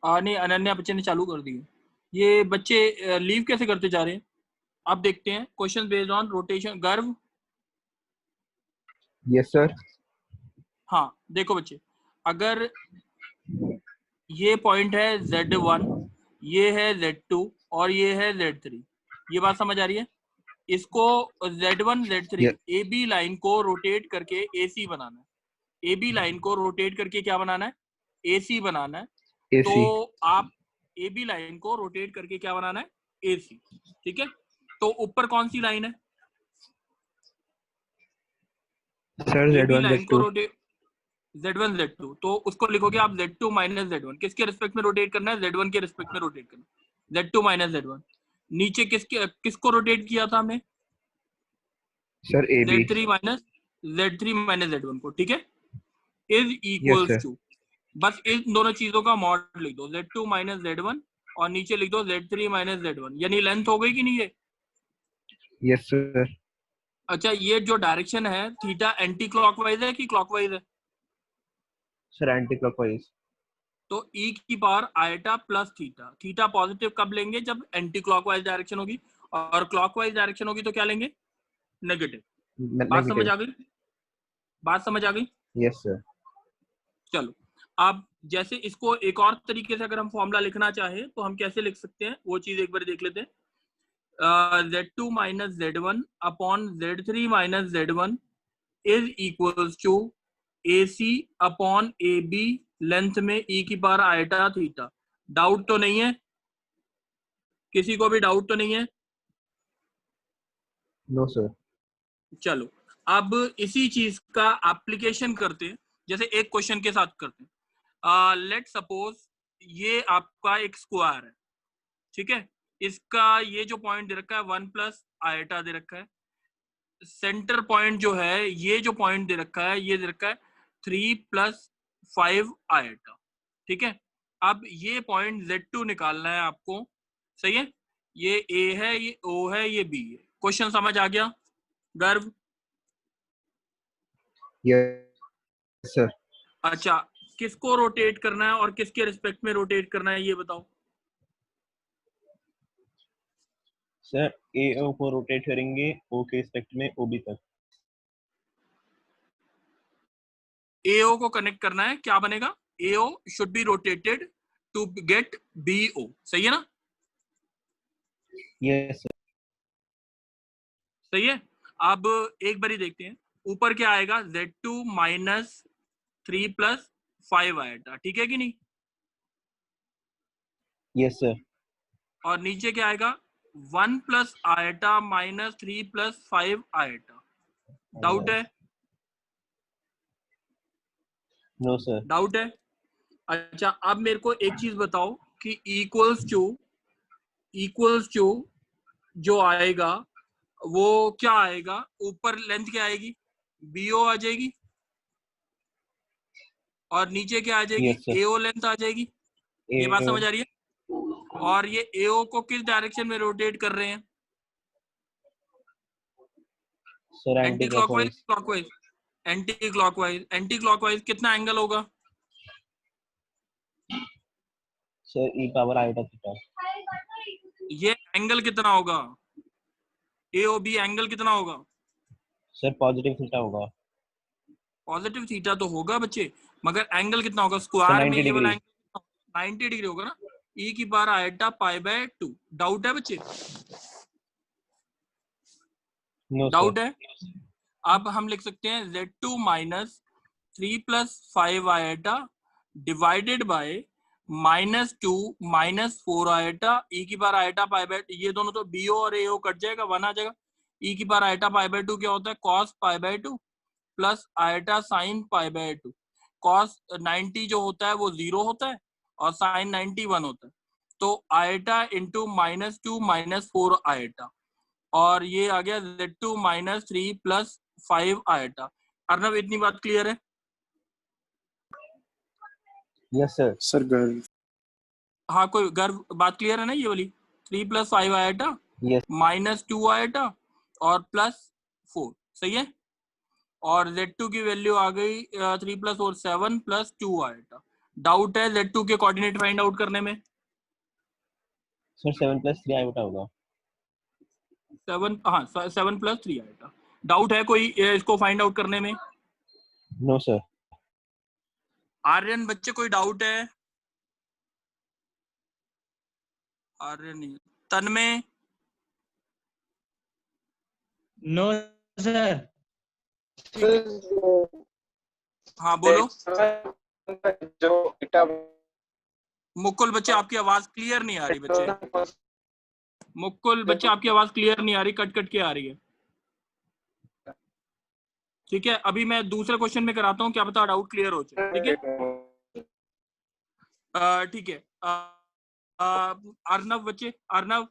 नहीं, अनन्या बच्चे ने चालू कर दी है। ये बच्चे लीव कैसे करते जा रहे हैं आप देखते हैं। Question based on rotation. गर्व, यस सर। हाँ देखो बच्चे, अगर ये पॉइंट है Z1, ये है Z2 और ये है Z3, ये बात समझ आ रही है। इसको Z1 Z3 A B line को रोटेट करके AC बनाना है। ए बी लाइन को रोटेट करके क्या बनाना है, AC बनाना है। तो आप ए बी लाइन को रोटेट करके क्या बनाना है, AC। ठीक है, तो ऊपर कौन सी लाइन है sir? A B Z1 line को Z2। रोटेट, Z1 Z2, तो उसको लिखोगे आप Z2 माइनस Z1। किसके रिस्पेक्ट में रोटेट करना है, Z1 के रिस्पेक्ट में रोटेट करना है, Z2 माइनस Z1। नीचे किसको रोटेट किया था हमने, sir AB। Z3 minus Z1 को। ठीक है, is yes equals sir. To, बस इन दोनों चीजों का मॉड लिख दो, Z2 माइनस Z1 और नीचे लिख दो Z3 माइनस Z1, यानी लेंथ हो गई कि नहीं है। Yes sir. अच्छा, ये जो डायरेक्शन है थीटा एंटी क्लॉकवाइज है कि क्लॉकवाइज है, सर एंटी क्लॉकवाइज। तो e की power eta plus theta. Theta positive कब लेंगे, जब एंटी क्लॉकवाइज डायरेक्शन होगी, और क्लॉकवाइज डायरेक्शन होगी तो क्या लेंगे, नेगेटिव। बात समझ नेगेटिव। आ गई, बात समझ आ गई। Yes sir. चलो, अब जैसे इसको एक और तरीके से अगर हम फॉर्मूला लिखना चाहें तो हम कैसे लिख सकते हैं, वो चीज एक बार देख लेते हैं। Z2 minus Z1 upon Z3 minus Z1 is equals to AC upon AB length में e की पावर आयटा थीटा। डाउट तो नहीं है, किसी को भी डाउट तो नहीं है। No sir. चलो, अब इसी चीज का एप्लीकेशन करते हैं, जैसे एक क्वेश्चन के साथ करते हैं। लेट सपोज ये आपका एक स्क्वायर है, ठीक है। इसका ये जो पॉइंट दे रखा है 1 प्लस आयटा दे रखा है। सेंटर पॉइंट जो है, ये जो पॉइंट दे रखा है, ये दे रखा है 3 प्लस 5 आयटा। ठीक है, अब ये पॉइंट Z2 निकालना है आपको, सही है। ये A है, ये O है, ये B है। क्वेश्चन समझ आ गया गर्व? Yes sir. अच्छा, किसको रोटेट करना है और किसके रिस्पेक्ट में रोटेट करना है, ये बताओ। सर AO को रोटेट करेंगे O के रिस्पेक्ट में OB तक। AO को कनेक्ट करना है, क्या बनेगा, AO should be rotated to get BO, सही है ना। Yes sir. सही है। अब एक बारी देखते हैं, ऊपर क्या आएगा, Z2 माइनस 3 प्लस 5 आएगा, ठीक है कि नहीं। Yes sir. और नीचे क्या आएगा, 1 plus eta minus 3 plus 5 eta. Doubt है, नो सर। डाउट है। अच्छा, अब मेरे को एक चीज बताओ कि इक्वल्स टू जो आएगा वो क्या आएगा, ऊपर लेंथ क्या आएगी, BO आ जाएगी, और नीचे क्या आ जाएगी, यस सर। AO लेंथ आ जाएगी। ये बात समझ आ रही है। और ये AO को किस डायरेक्शन में रोटेट कर रहे हैं, sir anti anti clockwise, clockwise. Clockwise, anti clockwise. Anti clockwise कितना एंगल होगा, sir E power iota theta. ये एंगल कितना होगा, AOB एंगल कितना होगा, सर पॉजिटिव थीटा होगा। पॉजिटिव थीटा तो होगा बच्चे, मगर एंगल कितना होगा, सर स्क्वायर में 90 ये वाला डिग्री। एंगल 90 डिग्री होगा ना। E की power iota pi by 2। Doubt है बच्चे, नो डाउट सर। है। अब हम लिख सकते हैं Z2 minus 3 plus 5 eta divided by -2 minus 4 eta E की पावर आयटा पाई बाय, ये दोनों तो BO और AO कट जाएगा, 1 आ जाएगा। E की पावर आयटा पाई बाय 2 क्या होता है, cos pi by 2 plus iota sine pi by 2। cos 90 जो होता है वो 0 होता है और साइन 90 1 होता है। तो आयटा इंटू -2 माइनस 4 आयटा, और ये आ गया Z2 minus 3 plus 5 eta. Arnab, इतनी बात क्लियर है? Yes sir. सर गर्व। हाँ, कोई गर्व बात क्लियर है ना, ये वाली 3 प्लस 5 आयटा यस। -2 आयटा और प्लस 4, सही है। और Z2 की वैल्यू आ गई 3 प्लस 4 7 प्लस 2 आयटा। डाउट है Z2 के कोऑर्डिनेट फाइंड आउट करने में? सर 7 + 3 आयोटा होगा। 7 + 3 आएगा। डाउट है कोई इसको फाइंड आउट करने में? No sir. आर्यन बच्चे कोई डाउट है? आर्यन नहीं। तन्मय? No sir. हाँ बोलो। जो इटा मुकुल बच्चे आपकी आवाज क्लियर नहीं आ रही बच्चे। मुकुल बच्चे आपकी आवाज क्लियर नहीं आ रही, कट कट के आ रही है। ठीक है, अभी मैं दूसरे क्वेश्चन में कराता हूँ, क्या पता डाउट क्लियर हो जाए। ठीक है ठीक है। अर्नव बच्चे, अर्नव।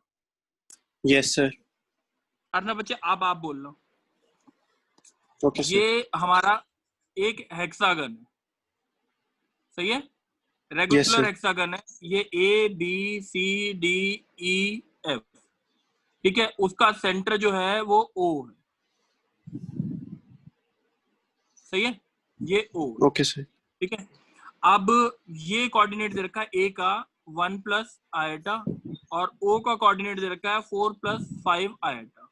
Yes sir. अर्नव बच्चे अब आप बोल लो। Okay sir. ये हमारा एक हेक्सागन है, सही है? Yes, regular sir. हेक्सागन है। ये ABCDEF, ठीक है? उसका सेंटर जो है वो O है, सही है? ये O, ओके सर। ठीक है? अब ये कोऑर्डिनेट दे रखा है A का 1 + आयोटा और O का कोऑर्डिनेट दे रखा है 4 + 5 आयोटा,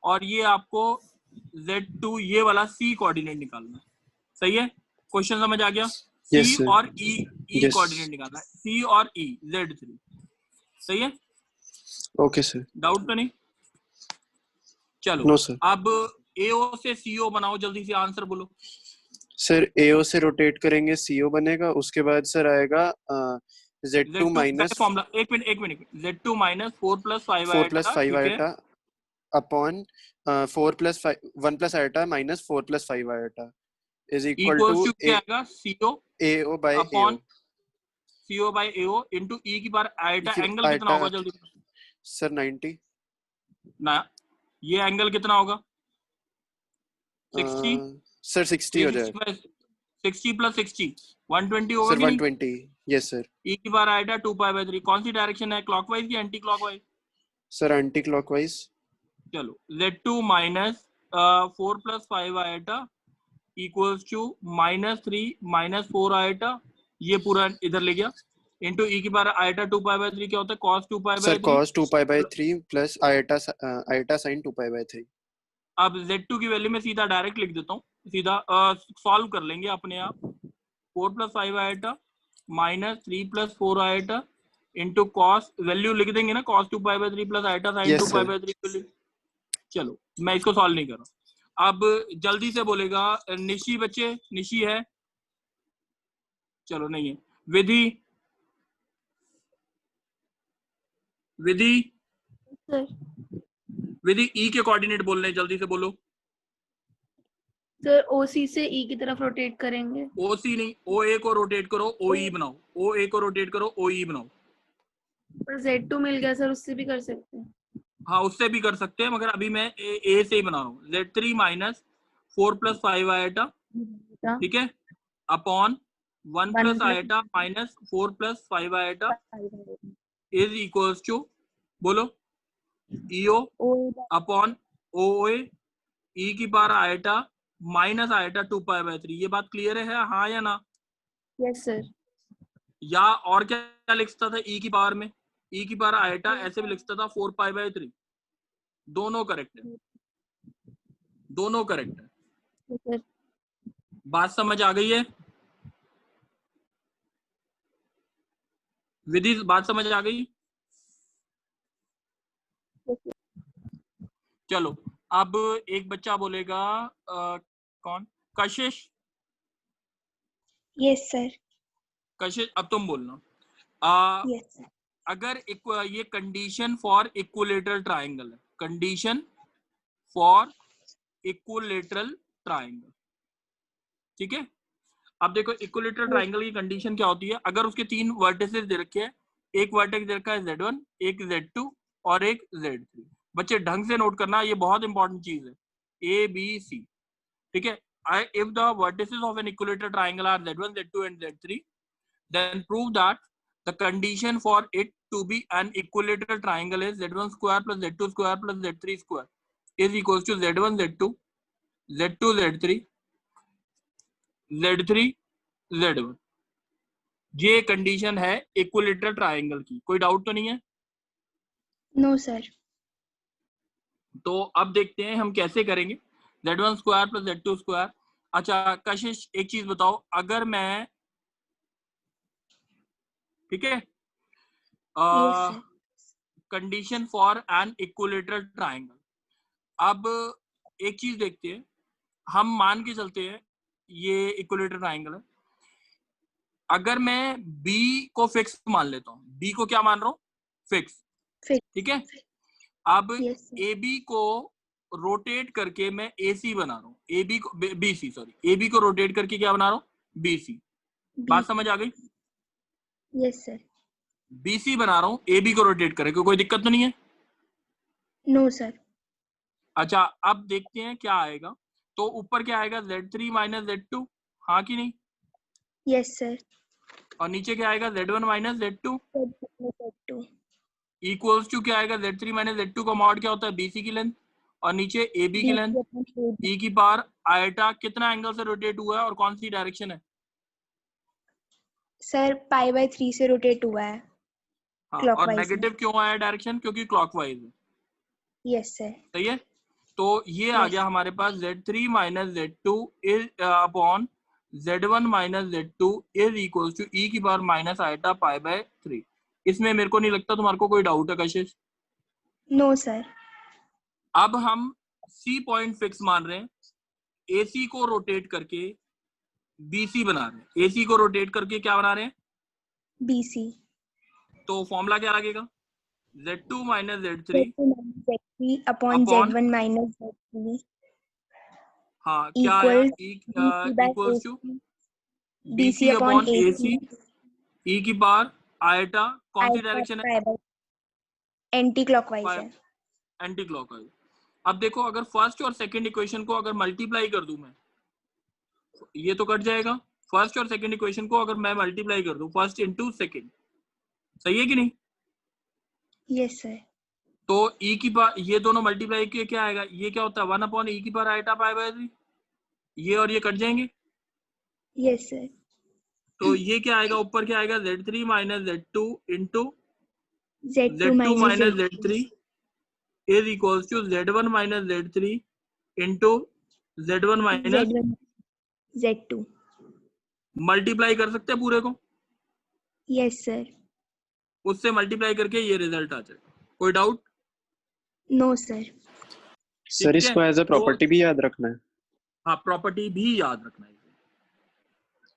और ये आपको Z2 ये वाला C कोऑर्डिनेट निकालना है, सही है? क्वेश्चन समझ आ गया? Yes, C sir. और E Yes. कोऑर्डिनेट निकालना है, C और E Z3, सही है? Okay sir. डाउट तो नहीं? चलो नो सर। अब AO से CO बनाओ, जल्दी से आंसर बोलो। सर AO से रोटेट करेंगे CO बनेगा, उसके बाद सर आएगा Z2 माइनस फॉर्मूला, एक मिनट Z2 - 4 + 5 4 + 5 ठीक है? Iota upon 4 + 5 1 + iota minus 4 + 5 iota is equal equals to to क्या आएगा? CO AO by AO upon CO by AO into E की पावर आयोटा। एंगल कितना होगा जल्दी सर 90 ना? ये एंगल कितना होगा? 60। सर 60 हो जाएगा 60 + 60 120 होगा सर। कि नहीं? 120 यस सर। E की पावर आयोटा 2π/3। कौन सी डायरेक्शन है, क्लॉकवाइज या anti clockwise? Sir anti clockwise. चलो Z2 - 4 + 5 iota equals to -3 - 4 iota, ये पूरा इधर ले गया, इनटू E की पावर आयोटा 2π/3 क्या होता है? cos 2π/3। Sir cos 2π/3 plus iota sin 2π/3। अब Z2 की वैल्यू में सीधा डायरेक्ट लिख देता हूँ, सीधा सॉल्व कर लेंगे अपने आप। 4 + 5 iota -3 + 4 iota into cos, value लिख देंगे ना, cos 2π/3 plus iota sin Yes, sir. 2π/3। चलो मैं इसको सॉल्व नहीं कर रहा। अब जल्दी से बोलेगा निशी बच्चे, निशी है? चलो नहीं है। विधि, विधि सर विधि E के कोऑर्डिनेट बोलने, जल्दी से बोलो। सर OC से E की तरफ रोटेट करेंगे। OC नहीं, OA को रोटेट करो, OE बनाओ। OA को रोटेट करो, OE बनाओ। पर Z2 मिल गया सर, उससे भी कर सकते हैं। हाँ उससे भी कर सकते हैं, मगर अभी मैं A से ही बना रहा हूँ। Z3 - 4 + 5 आयोटा, ठीक है, upon 1 + iota minus 4 + 5 iota is equals to, बोलो, EO अपॉन OA E की पावर आयोटा माइनस आयोटा 2π/3। ये बात क्लियर है, हाँ या ना? Yes sir. या और क्या लिख सकता था E की पावर में? E की पावर आयोटा ऐसे भी लिख सकता था 4π/3। दोनों करेक्ट है, दोनों करेक्ट है। बात समझ आ गई है? विधि बात समझ आ गई? चलो अब एक बच्चा बोलेगा, कौन? कशिश? Yes sir. कशिश अब तुम बोलना। Yes sir. अगर ये कंडीशन फॉर इक्विलेटरल ट्राइंगल है, कंडीशन फॉर इक्विलेटरल ट्राइंगल, ठीक है? अब देखो इक्विलेटरल ट्राइंगल की कंडीशन क्या होती है? अगर उसके 3 वर्टिसेस दे रखे हैं, एक वर्टेक्स दे रखा है Z1, एक Z2 और एक Z3। बच्चे ढंग से नोट करना, ये बहुत इंपॉर्टेंट चीज है, ABC, ठीक है? If the vertices of an equilateral triangle are Z1, Z2 and Z3, then prove that the condition for it to be an equilateral triangle is Z1 square plus Z2 square plus Z3 square is equals to Z1 Z2 Z2 Z3 Z3 Z1। ये condition है equilateral triangle की, कोई doubt तो नहीं है? No sir. तो अब देखते हैं हम कैसे करेंगे। z1 square plus z2 square. अच्छा कशिश एक चीज बताओ, अगर मैं, ठीक है, yes sir. Condition for an equilateral triangle. अब एक चीज देखते हैं, हम मान के चलते हैं ये इक्विलेटरल ट्रायंगल है। अगर मैं b को फिक्स मान लेता हूँ, b को क्या मान रहा हूँ? Fix, fix. ठीक है। अब यस सर। AB को रोटेट करके मैं AC बना रहा हूँ, AB को BC, सॉरी, AB को रोटेट करके क्या बना रहा हूँ? BC। बात समझ आ गई? Yes sir. BC बना रहा हूँ AB को रोटेट करके, कोई दिक्कत तो नहीं है? No sir. अच्छा अब देखते हैं क्या आएगा। तो ऊपर क्या आएगा? Z3 माइनस Z2, हाँ कि नहीं? Yes sir. और नीचे क्या आएगा? Z1 minus Z2 Z2 equals to क्या आएगा? Z3 माइनस Z2 का मॉड क्या होता है? BC की लेंथ, और नीचे AB की लेंथ, E की पावर आयटा कितना एंगल से रोटेट हुआ है और कौन सी डायरेक्शन है? सर π/3 से रोटेट हुआ है। हाँ, और क्लॉकवाइज नेगेटिव क्यों आया डायरेक्शन? क्योंकि क्लॉकवाइज है। Yes sir. सही है। तो ये आ गया हमारे पास Z3 minus Z2 is upon Z1 minus Z2 is equal to E की पावर माइनस आयटा π/3। इसमें मेरे को नहीं लगता तुम्हारे को कोई डाउट है कशिश? No sir. अब हम C पॉइंट फिक्स मान रहे हैं, AC को रोटेट करके BC बना रहे हैं, AC को रोटेट करके क्या बना रहे हैं? BC। तो फॉर्मूला क्या लगेगा? Z2 minus Z3 Z3 upon upon, Z1 minus Z3 हाँ क्या आया? Equals to BC BC upon upon AC E की पावर आयटा, कौन सी डायरेक्शन है? एंटी क्लॉकवाइज है। Anti clockwise. अब देखो अगर फर्स्ट और सेकंड इक्वेशन को अगर मल्टीप्लाई कर दूं मैं, ये तो कट जाएगा। फर्स्ट और सेकंड इक्वेशन को अगर मैं मल्टीप्लाई कर दूं, फर्स्ट इनटू सेकंड, सही है कि नहीं? Yes sir. तो E की पावर, ये दोनों मल्टीप्लाई किए क्या आएगा? ये क्या होता है? 1 अपॉन E की पावर आयटा π/3। ये और ये कट जाएंगे। Yes sir. तो ये क्या आएगा? ऊपर क्या आएगा? Z3 minus Z2 into Z2 Z2 minus minus Z3 is equals to Z1 minus Z3 into Z1 minus Z2। Multiply कर सकते हैं पूरे को, यस सर। उससे मल्टीप्लाई करके ये रिजल्ट आ जाएगा। कोई डाउट? No sir. सर ठीक इसको है, एज अ प्रॉपर्टी भी याद रखना है। हाँ प्रॉपर्टी भी याद रखना है।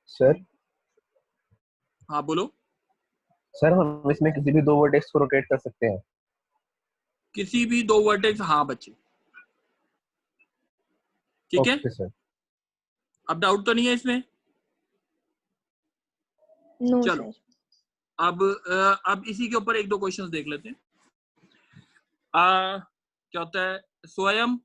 सर हाँ बोलो। सर हम इसमें किसी भी दो वर्टेक्स को रोटेट कर सकते हैं? किसी भी दो वर्टेक्स, हाँ बच्चे, ठीक है। Okay sir. अब डाउट तो नहीं है इसमें? नो चलो सर। अब इसी के ऊपर एक दो क्वेश्चंस देख लेते हैं। क्या होता है? स्वयं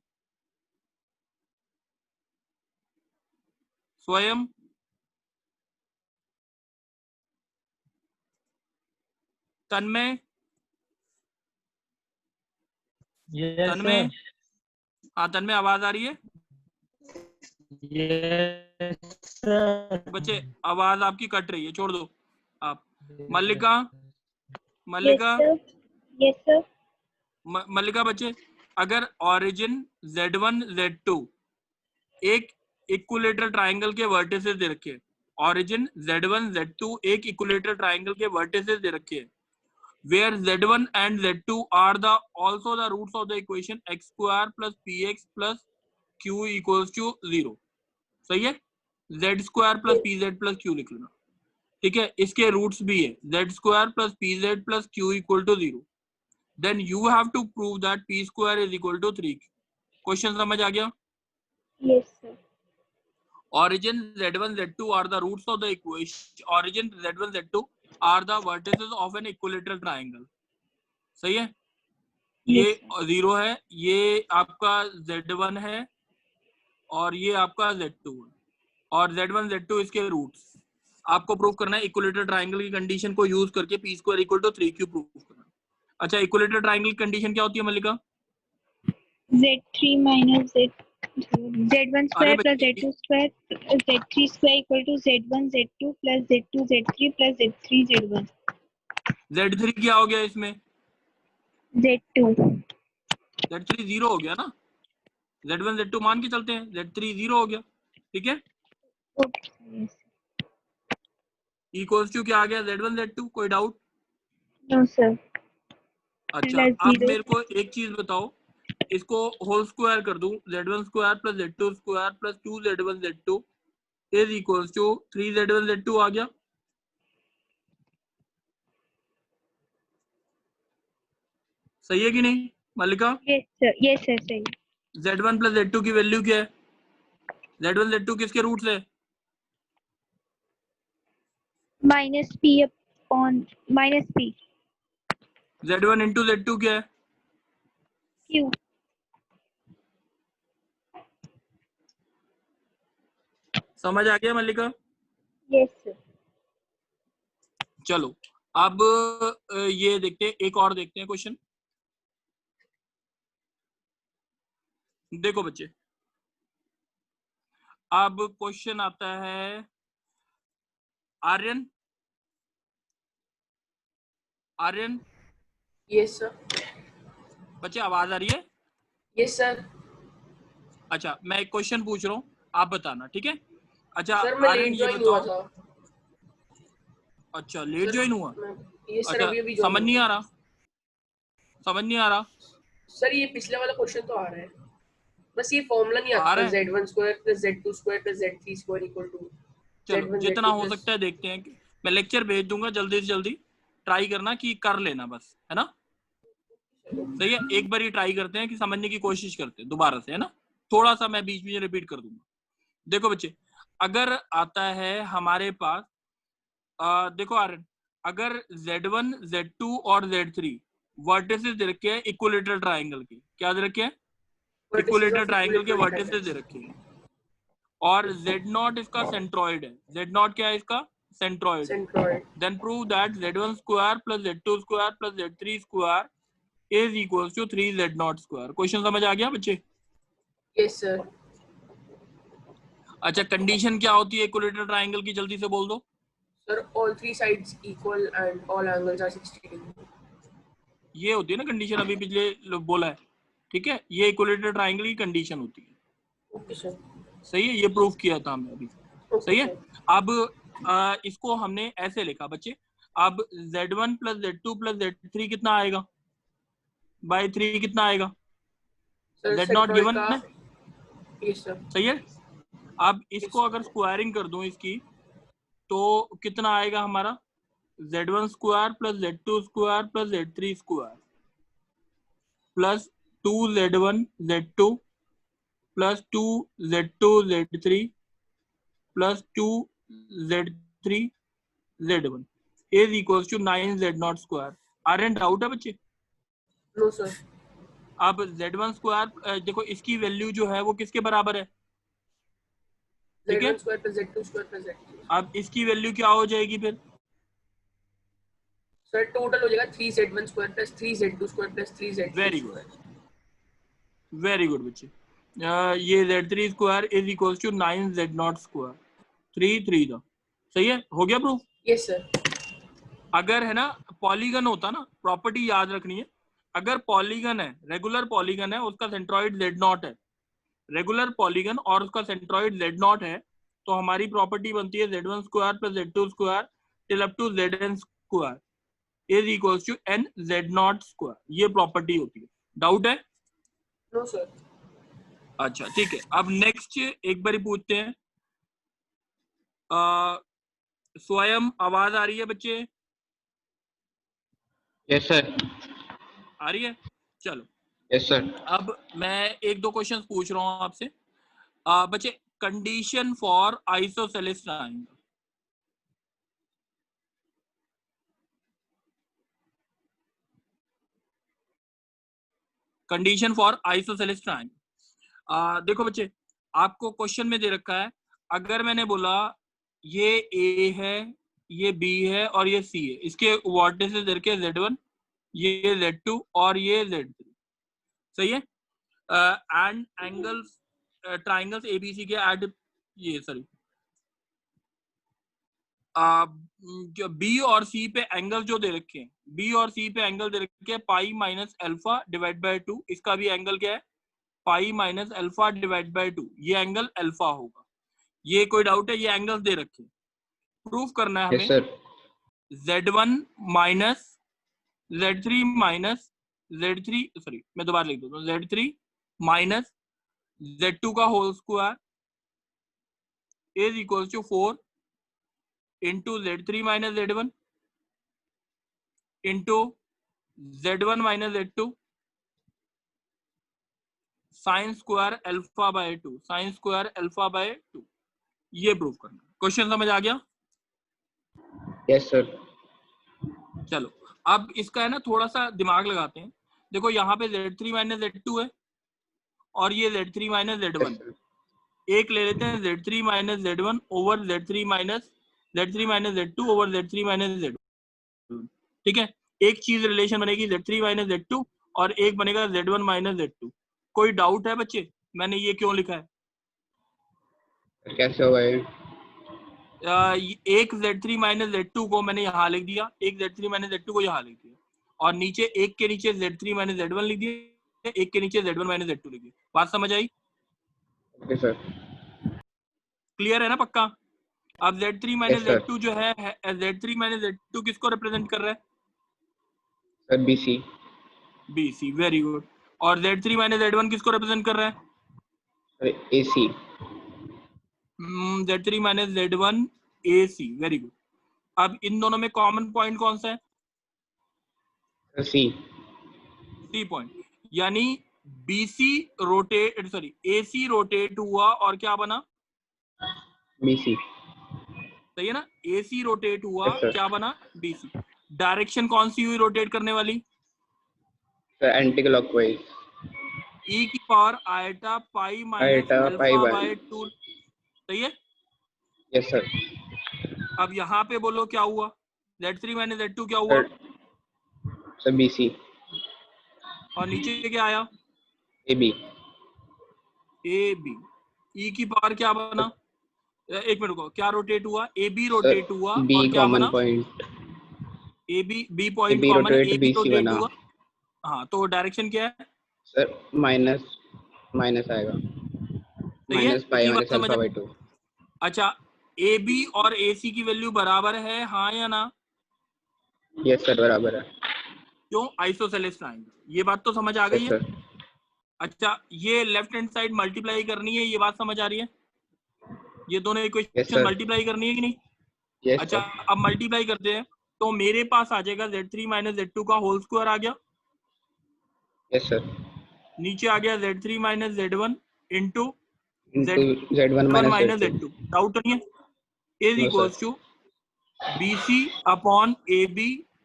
तन्मय Yes तन्मय, sir. हाँ तन्मय आवाज आ रही है? Yes sir. बच्चे आवाज आपकी कट रही है, छोड़ दो आप। मल्लिका यस सर। मल्लिका बच्चे, अगर ऑरिजिन Z1 Z2 एक इक्विलेटरल ट्रायंगल के वर्टिसेस दे रखे, ऑरिजिन Z1 Z2 एक इक्विलेटरल ट्रायंगल के वर्टिसेस दे रखे, where Z1 and Z2 are the also the roots of the equation x square plus px plus q equals to 0। सही है? z square plus pz plus q लिख लेना, ठीक है। इसके रूट्स भी है, z square plus pz plus q equal to 0। then you have to prove that p square is equal to 3। Question समझ आ गया? Yes sir. origin Z1 Z2 are the roots of the equation, origin Z1 Z2 are the vertices of an equilateral triangle। सही है? ये 0 है, ये आपका Z1 है और ये आपका Z2 है, और Z1 Z2 इसके रूट्स। आपको प्रूव करना है इक्विलेटरल ट्रायंगल की कंडीशन को यूज करके p square equal to 3q prove करना। अच्छा इक्विलेटरल ट्रायंगल की कंडीशन क्या होती है मल्लिका? Z3 माइनस Z Z1 अरे square plus Z2 square plus Z3 square equal to Z1 Z2 plus Z2 Z3 plus Z3 Z1 Z3 क्या हो गया इसमें? Z2 Z3 0 हो गया ना, Z1 Z2 मान के चलते हैं, Z3 0 हो गया, ठीक है। okay इक्वल्स टू क्या आ गया? Z1 Z2, कोई डाउट? no sir अच्छा plus अब 0 मेरे को एक चीज बताओ, इसको होल स्क्वायर कर दूं, Z1 square plus Z2 square plus 2Z1 Z2 is equals to 3Z1 Z2 आ गया। सही है कि नहीं मल्लिका? yes sir सही Z1 प्लस Z2 की वैल्यू क्या है? Z1 Z2 किसके रूट्स है? minus P upon minus P Z1 into Z2 क्या है? Q समझ आ गया मल्लिका? yes sir चलो अब ये देखते हैं, एक और देखते हैं क्वेश्चन। देखो बच्चे, अब क्वेश्चन आता है आर्यन। Aryan yes sir. बच्चे आवाज आ रही है? Yes sir. अच्छा मैं एक क्वेश्चन पूछ रहा हूँ, आप बताना, ठीक है? अच्छा सर मैं आर्यन लेट ये ज्वाइन हुआ बताओ। था। अच्छा लेट सर, ज्वाइन हुआ? ये सर अच्छा अभी अभी समझ नहीं आ रहा, समझ नहीं आ रहा। सर ये पिछले वाला क्वेश्चन तो आ रहा है, बस ये फॉर्मूला नहीं आ आता रहा है? Z1 square plus Z2 square plus Z3 square equal to चलो Z1 जितना Z2 हो प्लस। सकता है देखते हैं, मैं लेक्चर भेज दूंगा जल्दी से जल्दी, ट्राई करना कि कर लेना बस, है ना? सही है, एक बार ही ट्राई करते हैं कि समझने की कोशिश करते हैं दोबारा से, है ना? थोड़ा सा मैं बीच में रिपीट कर दूंगा। देखो बच्चे, अगर आता है हमारे पास देखो आर्यन, अगर Z1 Z2 और Z3 वर्टिसेस दे रखे हैं इक्विलेटरल ट्रायंगल के, क्या दे रखे हैं? इक्विलेटरल ट्रायंगल के वर्टिसेस दे रखे हैं, और Z0 इसका सेंट्रॉइड है। Z0 क्या है इसका? Centroid. Centroid. Then prove that Z1 square plus Z2 square plus Z3 square is equals to 3Z0 square. Question समझ आ गया बच्चे? Yes sir. अच्छा कंडीशन क्या होती है इक्विलेटरल ट्रायंगल की, जल्दी से बोल दो। Sir all three sides equal and all angles are 60 degree. ये होती है ना कंडीशन, अभी पिछले बोला है, ठीक है? ये इक्विलेटरल ट्रायंगल की कंडीशन होती है। Okay sir. सही है, ये प्रूफ किया था हमने अभी। सही है। सर। अब इसको हमने ऐसे लिखा बच्चे, अब Z1 plus Z2 plus Z3 कितना आएगा? बाय 3 कितना आएगा? सर Z0 सेंट्रॉइड गिवन का। है, यस सर। सही है। अब इसको अगर स्क्वायरिंग कर दूं इसकी, तो कितना आएगा हमारा? Z1 square plus Z2 square plus Z3 square plus 2Z1 Z2 plus 2Z2 Z3 plus 2Z3 Z1 is equals to 9Z0 square. Aryan doubt है बच्चे? No sir. अब Z1 स्क्वायर देखो, इसकी वैल्यू जो है वो किसके बराबर है? ठीक है, Z1 square plus Z2 square plus Z3। अब इसकी वैल्यू क्या हो जाएगी फिर? सर टोटल हो जाएगा 3Z1 square plus 3Z2 square plus 3Z3 very square. Good, very good बच्चे। ये Z3 square is equals to 9Z0 square, 3 था। सही है, हो गया प्रूफ? Yes sir. अगर है ना पॉलीगन होता ना, प्रॉपर्टी याद रखनी है, अगर पॉलीगन है, रेगुलर पॉलीगन है, उसका सेंट्रॉइड Z0 है, रेगुलर पॉलीगन और उसका सेंट्रॉइड Z0 है, तो हमारी प्रॉपर्टी बनती है Z1 square plus Z2 square till up to Zn square is equals to NZ0 square. ये प्रॉपर्टी होती है। डाउट है? No sir. अच्छा ठीक है, अब नेक्स्ट एक बार पूछते हैं। स्वयं आवाज आ रही है बच्चे? Yes sir. आ रही है? चलो यस सर। अब मैं एक दो क्वेश्चन पूछ रहा हूं आपसे। बच्चे condition for isosceles triangle, condition for isosceles triangle. देखो बच्चे, आपको क्वेश्चन में दे रखा है, अगर मैंने बोला ये ए है, ये बी है और ये सी है, इसके वर्टिसेस दे रखे Z1, ये Z2 और ये Z3, सही है? एंड एंगल्स ट्राइंगल्स एबीसी के एट ये सॉरी जो बी और सी पे एंगल जो दे रखे हैं, बी और सी पे एंगल दे रखे हैं पाई माइनस अल्फा डिवाइड बाय 2, इसका भी एंगल क्या है pi minus alpha divide by 2, ये एंगल अल्फा होगा। ये कोई डाउट है? ये एंगल्स दे रखे हैं, प्रूफ करना है यस हमें sir. z1 minus z3 minus z3 sorry मैं दोबारा लिख देता हूँ z3 माइनस z2 का whole square is equal to 4 into z3 minus z1 into z1 minus z2 sine square alpha by 2, sine square alpha by 2, ये proof करना। Question समझ आ गया? Yes sir. चलो अब इसका है ना थोड़ा सा दिमाग लगाते हैं। देखो यहाँ पे z3 माइनस z2 है और ये z3 माइनस z1, एक ले लेते हैं z3 minus z1 over z3 minus z2 over z3 minus z1, ठीक है। एक चीज रिलेशन बनेगी z3 माइनस z2 और एक बनेगा z1 माइनस z2। कोई डाउट है बच्चे मैंने ये क्यों लिखा है? कैसे होगा ये? एक z3 माइनस z2 को मैंने यहाँ लिख दिया, एक z3 माइनस z2 को यहाँ लिख दिया और नीचे एक के नीचे z3 माइनस z1 लिख दिया, एक के नीचे z1 माइनस z2 लिख दिया। बात समझ आई? Okay sir. क्लियर है ना पक्का? अब z3 minus Yes, sir. z2 जो है z3 माइनस z2 किसको रिप्रेजेंट कर रहा है? Sir BC। BC, very good. और z3 माइनस z1 किसको रिप्रेजेंट कर रहा है? Sir AC। z3 minus z1 AC, very good. अब इन दोनों में कॉमन पॉइंट कौन सा है? Sir C। C पॉइंट, यानी BC rotate sorry AC rotate हुआ और क्या बना? BC। सही है ना? AC रोटेट हुआ, Yes, sir. क्या बना? BC। डायरेक्शन कौन सी हुई रोटेट करने वाली? Sir anti clockwise. E की power iota pi minus iota pi alpha by. By 2, सही है। Yes sir. अब यहाँ पे बोलो क्या हुआ? z3 माइनस z2 क्या हुआ? Sir BC। और नीचे क्या आया? AB। AB। E की पावर क्या बना? एक मिनट को, क्या रोटेट हुआ? AB रोटेट हुआ B और क्या कॉमन बना? Point. B point AB common, rotate AB BC rotate बना। हुआ। हाँ तो डायरेक्शन क्या है? सर माइनस माइनस आएगा। सही है, माइनस पाई इतनी बात माइनस समझ अल्फा आ- बाय 2। अच्छा AB और AC की वैल्यू बराबर है, हाँ या ना? यस सर बराबर है। क्यों? आइसोसेलेस ट्रायंगल, ये बात तो समझ आ गई यस है। सर। अच्छा ये लेफ्ट हैंड साइड मल्टीप्लाई करनी है, ये बात समझ आ रही है? ये दोनों यस इक्वेशन सर। मल्टीप्लाई करनी है कि नहीं? यस अच्छा सर। अब मल्टीप्लाई करते हैं तो मेरे पास आ जाएगा z3 माइनस z2 का होल स्क्वायर आ गया, यस सर। नीचे आ गया z3 minus z1 into into Z1 z1 minus minus Z2। z2, doubt नहीं है? Is no equals sir. To BC upon AB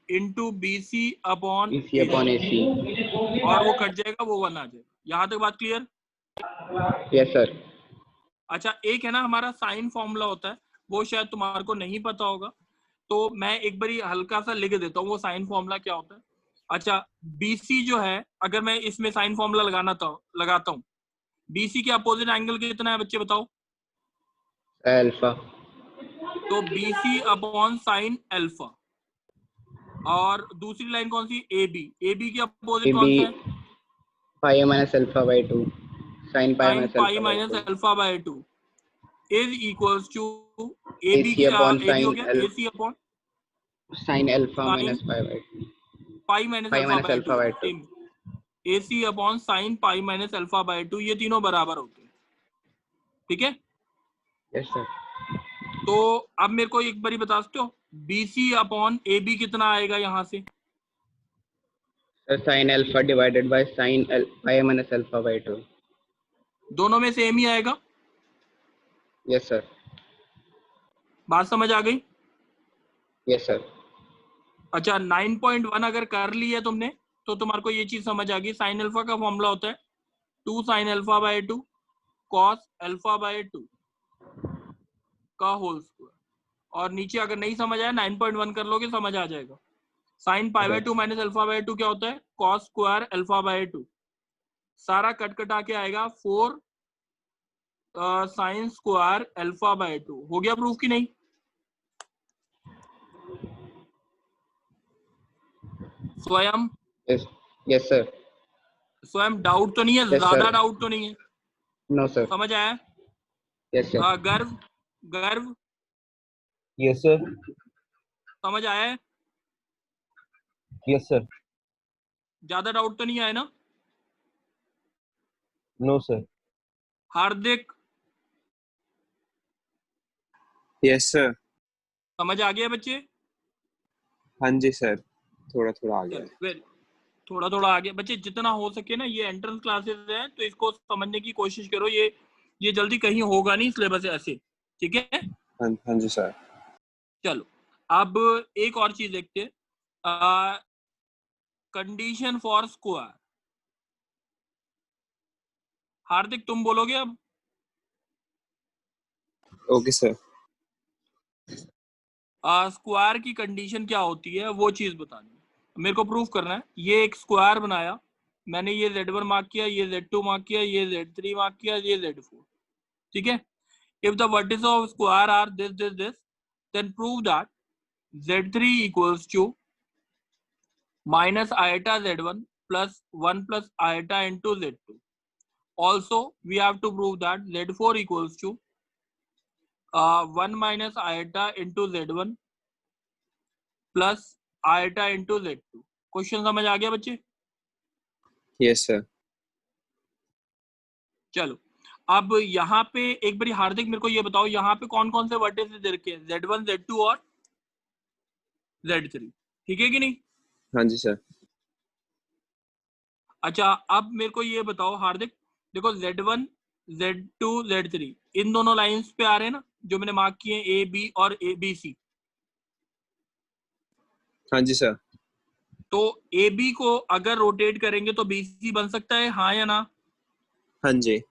into BC upon BC अपॉन AC। और वो कट जाएगा, वो 1 आ जाएगा। यहाँ तक बात क्लियर? Yes sir. अच्छा एक है ना हमारा साइन फॉर्मूला होता है, वो शायद तुम्हारे को नहीं पता होगा, तो मैं एक बारी हल्का सा लिख देता हूँ वो साइन फॉर्मूला क्या होता है। अच्छा BC जो है, अगर मैं इसमें साइन फॉर्मूला लगाता हूँ, BC के अपोजिट एंगल कितना है बच्चे बताओ? अल्फा। तो BC अपॉन साइन अल्फा। और दूसरी लाइन कौन सी? AB के अपोजिट कौन सा है? Pi minus alpha by 2। Sine pi sine minus pi alpha by minus 2। Alpha by 2 is equals to AB AC upon AB हो साइन गया AC upon sine alpha sine minus pi by 2। Pi minus pi alpha minus by alpha 2, by 2। Same AC upon sine pi minus alpha by 2, ये तीनों बराबर होते हैं, ठीक है। Yes sir. तो अब मेरे को एक बारी बता सकते हो BC अपॉन AB कितना आएगा यहाँ से? Sine alpha divided by sine pi minus alpha by 2। दोनों में सेम ही आएगा। Yes sir. बात समझ आ गई? Yes sir. अच्छा 9.1 अगर कर ली है तुमने तो तुम्हारे को ये चीज समझ आ गई। साइन अल्फा का फॉर्मूला होता है 2 sine alpha by 2 cos alpha by 2 का होल स्क्वायर। और नीचे अगर नहीं समझ आया 9.1 कर लोगे, समझ आ जाएगा। Sine pi by 2 minus alpha by 2 क्या होता है? Cos square alpha by 2। सारा कट कटा के आएगा 4 साइन स्क्वायर अल्फा बाय 2 हो गया प्रूफ की नहीं? स्वयं Yes. Yes, sir. स्वयं डाउट तो नहीं है? Yes, ज्यादा sir. डाउट तो नहीं है? No, sir. समझ आया? Yes, sir. गर्व गर्व Yes, sir. समझ आया है? Yes, sir. ज्यादा डाउट तो नहीं आया ना? No, sir. हार्दिक यस सर। समझ आ गया बच्चे? हाँ जी सर, थोड़ा थोड़ा आ गया है। वेरी थोड़ा थोड़ा आगे बच्चे, जितना हो सके ना, ये एंट्रेंस क्लासेस हैं तो इसको समझने की कोशिश करो। ये जल्दी कहीं होगा नहीं सिलेबस ऐसे, ठीक है? हाँ जी सर। चलो अब एक और चीज देखते हैं, कंडीशन फॉर स्क्वायर। हार्दिक तुम बोलोगे अब? Okay sir. स्क्वायर की कंडीशन क्या होती है वो चीज बतानी है, मेरे को प्रूफ करना है। ये एक स्क्वायर बनाया मैंने, ये Z1 मार्क किया, ये Z2 मार्क किया, ये Z3 मार्क किया, ये Z4, ठीक है? If the vertices of square are this this this, then prove that Z3 equals to minus iota Z1 plus 1 plus iota into Z2. Also we have to prove that Z4 equals to 1 minus iota into Z1 plus iota into Z2. Question समझ आ गया बच्चे? Yes sir. चलो अब यहाँ पे एक बारी हार्दिक मेरे को ये बताओ, यहाँ पे कौन कौन से वर्टिसेस दे रखे हैं? Z1, Z2 और Z3, ठीक है कि नहीं? हाँ जी सर। अच्छा अब मेरे को ये बताओ हार्दिक, देखो Z1, Z2, Z3 इन दोनों लाइंस पे आ रहे हैं ना जो मैंने मार्क किए, ए बी और ए बी सी। हाँ जी सर। तो ए बी को अगर रोटेट करेंगे तो बी सी बन सकता है, हाँ या ना? हाँ जी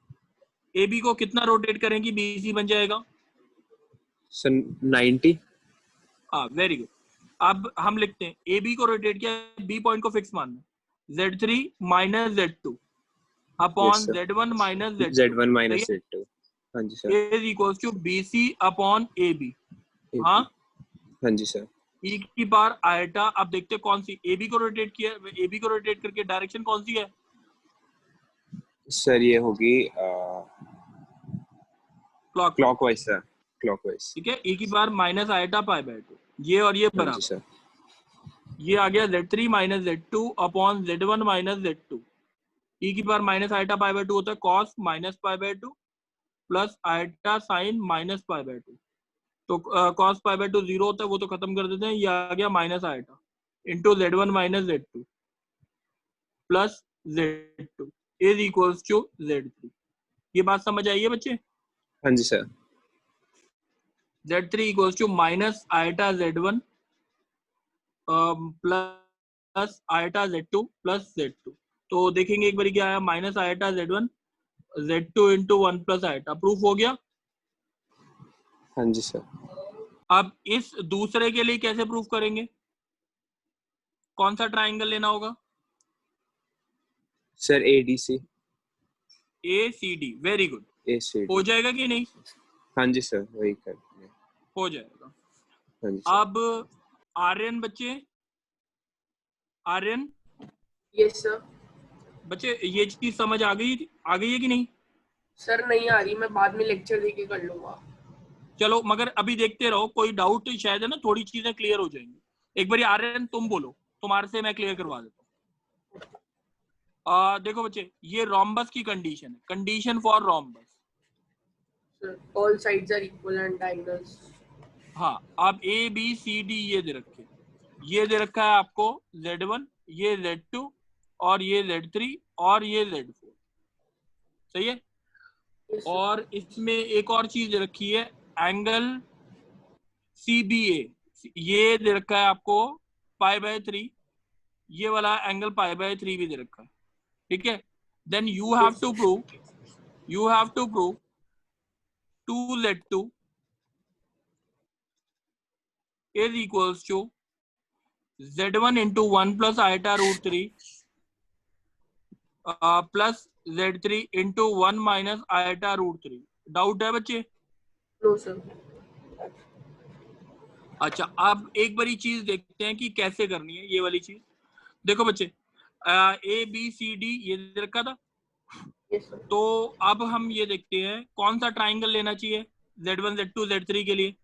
ए बी को कितना रोटेट करेंगे बी सी बन जाएगा? सर 90। हाँ वेरी गुड। अब हम लिखते हैं ए बी को रोटेट किया, बी पॉइंट को फिक्स मानना, Z3 minus Z2 upon Z1 minus Z1 minus Z2। हाँ जी sir. Is equals to BC upon AB। हाँ हाँ जी सर। ई की पावर आयटा। अब देखते हैं कौन सी, AB को रोटेट किया, AB को रोटेट करके डायरेक्शन कौन सी है सर? ये होगी क्लॉकवाइज सर, क्लॉकवाइज। ठीक है। ई की power minus iota pi by 2, ये और ये बराबर सर। ये आ गया Z3 minus Z2 upon Z1 minus Z2। E की power minus iota pi by 2 होता है cos minus pi by 2 plus iota sine minus pi by 2। तो कॉस पाई बाय 2 0 होता है, वो तो खत्म कर देते हैं। ये आ गया minus iota into Z1 minus Z2 plus Z2 is equals to Z3। ये बात समझ आई है बच्चे? हाँ जी sir. Z3 equals to minus iota Z1 plus iota Z2 plus Z2। तो देखेंगे एक बार क्या आया, minus iota Z1 Z2 into 1 plus iota. Proof हो गया? हाँ जी सर। अब इस दूसरे के लिए कैसे प्रूफ करेंगे? कौन सा ट्राइंगल लेना होगा? Sir ADC। ACD, very good. ACD हो जाएगा कि नहीं? हाँ जी सर, वही कर दिया। हो जाएगा। हाँ जी सर। अब आर्यन बच्चे, आर्यन यस सर। बच्चे ये चीज समझ आ गई है कि नहीं? सर नहीं आ रही, मैं बाद में लेक्चर देके कर लूंगा। चलो मगर अभी देखते रहो, कोई डाउट शायद है ना, थोड़ी चीजें क्लियर हो जाएंगी। एक बार आर्यन तुम बोलो, तुम्हारे से मैं क्लियर करवा देता हूँ। देखो बच्चे, ये रोम्बस की कंडीशन है, condition for rhombus. Sir all sides are equal and diagonals. हाँ अब ABCD ये दे रखे, ये दे रखा है आपको Z1, ये Z2 और ये Z3 और ये Z4, सही है? और इसमें एक और चीज दे रखी है, एंगल CBA, ये दे रखा है आपको पाई बाय 3, ये वाला एंगल पाई बाय 3 भी दे रखा है, ठीक है? Then you have to prove 2Z2 is equals to Z1 into 1 plus iota root 3 plus Z3 into 1 minus iota root 3 doubt है बच्चे? No sir. अच्छा, अब एक बड़ी चीज देखते हैं कि कैसे करनी है ये वाली चीज। देखो बच्चे, ए बी सी डी ये दे रखा था, यस सर। तो अब हम ये देखते हैं कौन सा ट्राइंगल लेना चाहिए Z1 Z2 Z3 के लिए।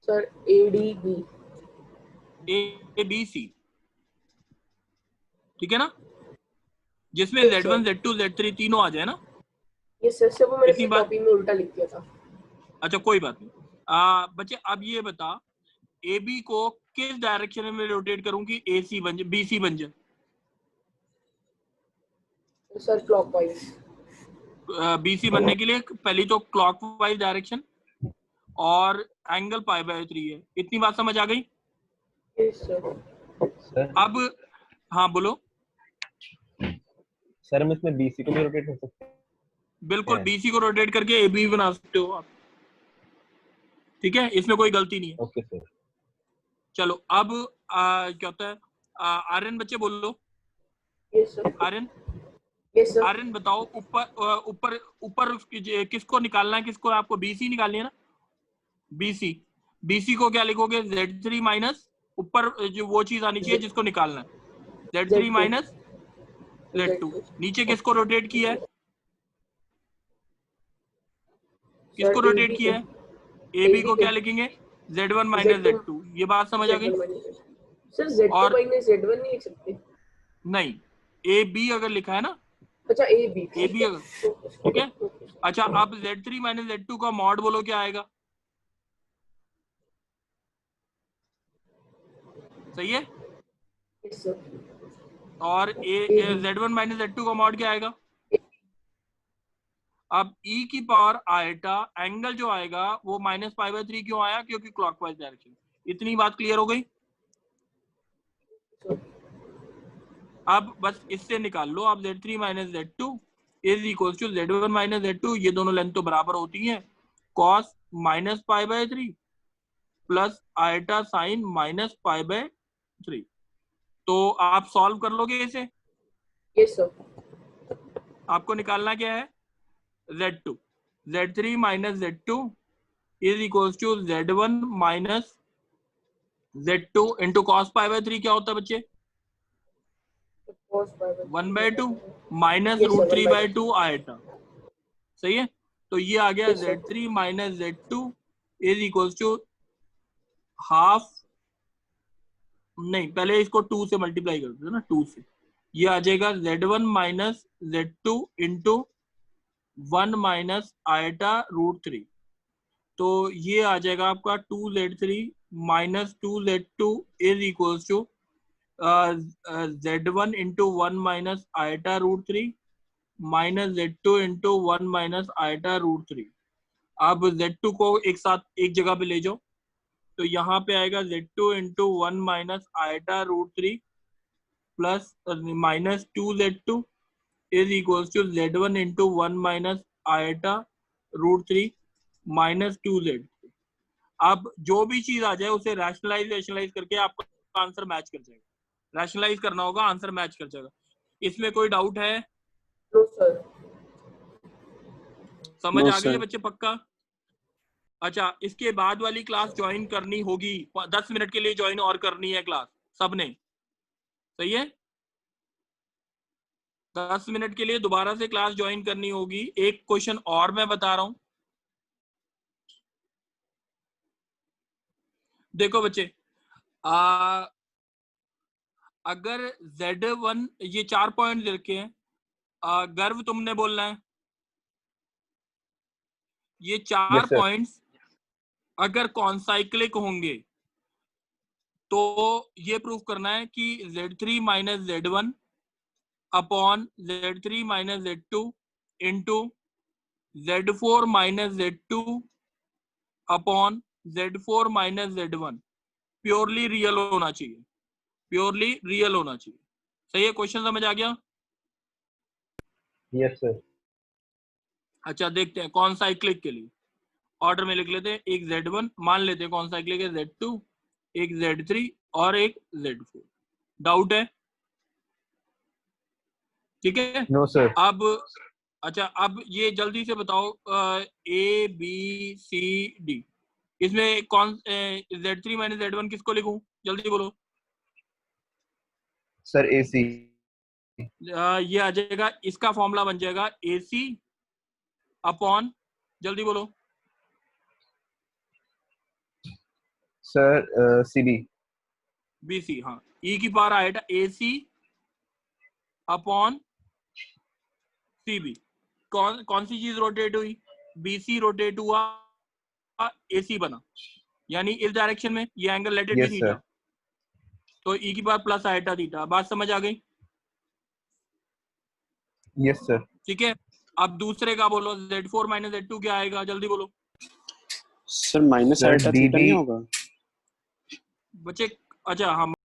Sir ADB। A B C, ठीक है ना, जिसमें Yes, Z1 sir. Z2 Z3 तीनों आ जाए ना। यस सर, सब मैंने इतनी अपनी बात, कॉपी में उल्टा लिख दिया था। अच्छा कोई बात नहीं। बच्चे अब ये बता, ए बी को किस डायरेक्शन में रोटेट करूं कि ए सी बन जाए, बी सी बन जाए? Sir clockwise. बी सी बनने के लिए पहली तो क्लॉकवाइज डायरेक्शन और एंगल π/3 है। इतनी बात समझ आ गई? Yes sir. सर अब हाँ बोलो। सर हम इसमें BC को भी रोटेट कर सकते हैं? बिल्कुल, बीसी को रोटेट करके ए बी बना सकते हो आप, ठीक है, इसमें कोई गलती नहीं है। Okay sir. चलो अब क्या होता है, आर्यन बच्चे बोलो। Yes sir. Aryan, yes sir. Aryan बताओ, ऊपर ऊपर किसको निकालना है, किसको? आपको बीसी निकालनी है ना, बीसी। बीसी को क्या लिखोगे? Z3 माइनस ऊपर जो वो चीज आनी चाहिए जिसको निकालना है, Z3 माइनस Z2। नीचे किसको रोटेट किया है? किसको रोटेट किया है? ए बी को क्या लिखेंगे? Z1 minus Z2। ये बात समझ आ गई? सर Z2 और माइनस Z1 नहीं लिख सकते? नहीं, ए बी अगर लिखा है ना, अच्छा AB। ए बी अगर, ठीक है। अच्छा, अब Z3 माइनस Z2 का मॉड बोलो क्या आएगा? सही है। Yes sir. और Z1 माइनस Z2 का मॉड क्या आएगा? अब e की पावर आएटा एंगल जो आएगा वो -π/3 क्यों आया? क्योंकि क्लॉकवाइज डायरेक्शन। इतनी बात क्लियर हो गई? अब बस इससे निकाल लो आप Z3 minus Z2 is equal to Z1 minus Z2। ये दोनों लेंथ तो बराबर होती हैं, cos -π/3 प्लस आएटा साइन -π/3। तो आप सॉल्व कर लोगे इसे? Yes sir. आपको निकालना क्या है? Z2, Z3 minus Z2 is equal to Z1 minus Z2 into cos π/3 क्या होता है बच्चे? 1/2 माइनस √3/2 आएटा। सही है, तो ये आ गया Z3 minus Z2 is equal to half, नहीं पहले इसको 2 से मल्टीप्लाई कर दो ना, 2 से। ये आ जाएगा Z1 minus Z2 into 1 minus iota √3। तो ये आ जाएगा आपका 2Z3 minus 2Z2 is equal to Z1 into 1 minus iota √3 minus Z2 into 1 minus iota √3। अब Z2 को एक साथ एक जगह पे ले जाओ, तो यहाँ पे आएगा Z2 into 1 minus iota √3 plus minus 2Z2 is equal to Z1 into 1 minus iota √3 minus 2Z। अब जो भी चीज आ जाए उसे रैशनलाइज करके आपका आंसर मैच कर जाएगा। रैशनलाइज करना होगा, आंसर मैच कर जाएगा। इसमें कोई डाउट है? No sir. समझ No, आ गई है sir. बच्चे पक्का? अच्छा, इसके बाद वाली क्लास ज्वाइन करनी होगी, 10 मिनट के लिए ज्वाइन और करनी है क्लास सबने। सही है, 10 मिनट के लिए दोबारा से क्लास ज्वाइन करनी होगी। एक क्वेश्चन और मैं बता रहा हूं, देखो बच्चे, अगर Z1 ये 4 पॉइंट रखे हैं, गर्व तुमने बोलना है, ये 4 Yes, sir. पॉइंट्स अगर कॉन्साइक्लिक होंगे तो ये प्रूफ करना है कि Z3 minus Z1 upon Z3 minus Z2 into Z4 minus Z2 upon Z4 minus Z1 purely real होना चाहिए, प्योरली रियल होना चाहिए। सही है, क्वेश्चन समझ आ गया? Yes, sir. अच्छा, देखते हैं कॉन्साइक्लिक के लिए ऑर्डर में लिख लेते हैं। एक Z1 मान लेते हैं कॉन्साइक्लिक है, Z2, एक Z3 और एक Z4। डाउट है? ठीक है। No, sir. अब अच्छा अब ये जल्दी से बताओ ए बी सी डी, इसमें कौन Z3 माइनस Z1 किसको लिखूं, जल्दी बोलो। Sir AC। ये आ जाएगा, इसका फॉर्मूला बन जाएगा AC अपॉन, जल्दी बोलो। Sir CB। BC, हाँ, E की पावर आएगा AC अपॉन CB। कौन सी चीज रोटेट हुई, BC रोटेट हुआ, AC बना, यानी इस डायरेक्शन में ये angle let it be yes theta, sir. तो E की पावर प्लस आएटा थीटा। बात समझ आ गई? Yes sir. ठीक है, अब दूसरे का बोलो, Z4 माइनस Z2 क्या आएगा, जल्दी बोलो। Sir minus sir iota theta DB। नहीं होगा? बच्चे अच्छा हाँ